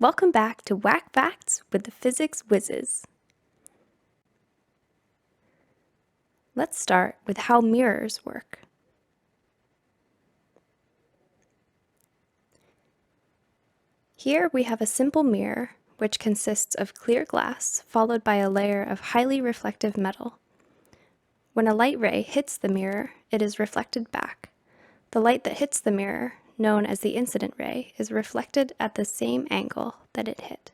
Welcome back to Wack Facts with the Physics Whizzes. Let's start with how mirrors work. Here we have a simple mirror which consists of clear glass followed by a layer of highly reflective metal. When a light ray hits the mirror, it is reflected back. The light that hits the mirror, known as the incident ray, is reflected at the same angle that it hit.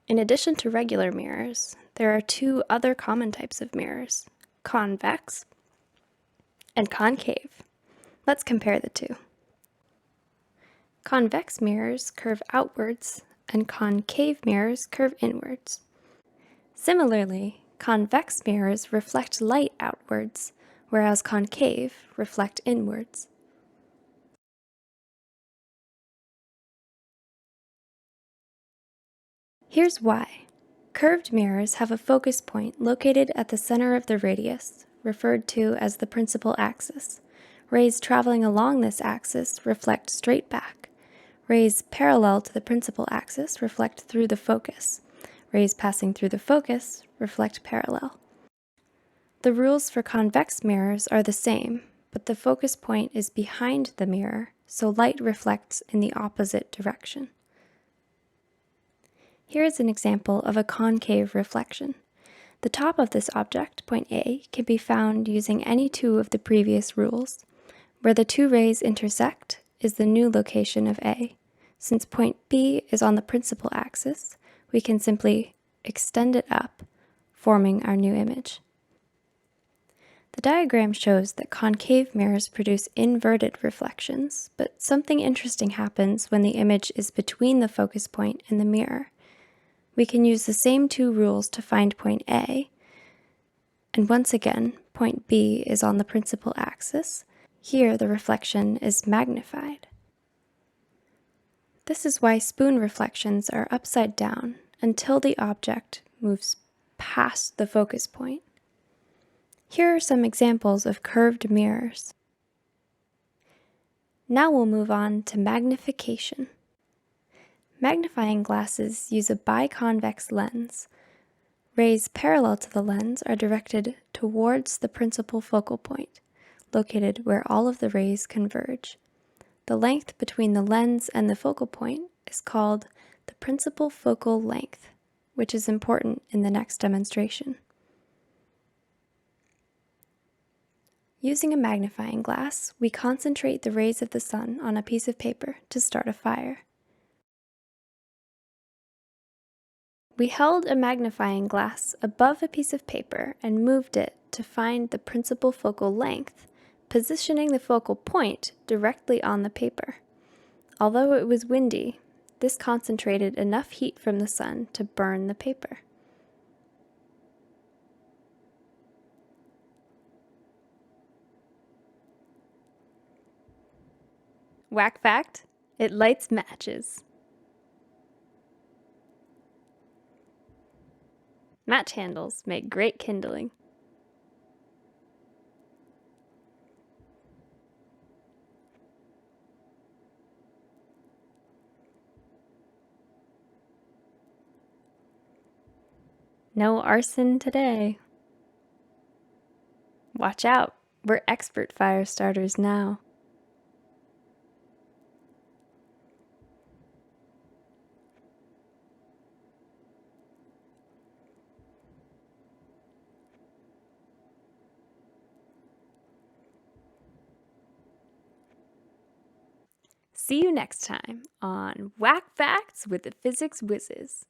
In addition to regular mirrors, there are two other common types of mirrors, convex and concave. Let's compare the two. Convex mirrors curve outwards and concave mirrors curve inwards. Similarly, convex mirrors reflect light outwards, whereas concave reflect inwards. Here's why. Curved mirrors have a focus point located at the center of the radius, referred to as the principal axis. Rays traveling along this axis reflect straight back. Rays parallel to the principal axis reflect through the focus. Rays passing through the focus reflect parallel. The rules for convex mirrors are the same, but the focus point is behind the mirror, so light reflects in the opposite direction. Here is an example of a concave reflection. The top of this object, point A, can be found using any two of the previous rules. Where the two rays intersect is the new location of A. Since point B is on the principal axis, we can simply extend it up, forming our new image. The diagram shows that concave mirrors produce inverted reflections, but something interesting happens when the image is between the focus point and the mirror. We can use the same two rules to find point A, and once again, point B is on the principal axis. Here, the reflection is magnified. This is why spoon reflections are upside down until the object moves past the focus point. Here are some examples of curved mirrors. Now we'll move on to magnification. Magnifying glasses use a bi-convex lens. Rays parallel to the lens are directed towards the principal focal point, located where all of the rays converge. The length between the lens and the focal point is called the principal focal length, which is important in the next demonstration. Using a magnifying glass, we concentrate the rays of the sun on a piece of paper to start a fire. We held a magnifying glass above a piece of paper and moved it to find the principal focal length, positioning the focal point directly on the paper. Although it was windy, this concentrated enough heat from the sun to burn the paper. Whack fact: it lights matches. Match handles make great kindling. No arson today. Watch out, we're expert fire starters now. See you next time on Wack Facts with the Physics Whizzes.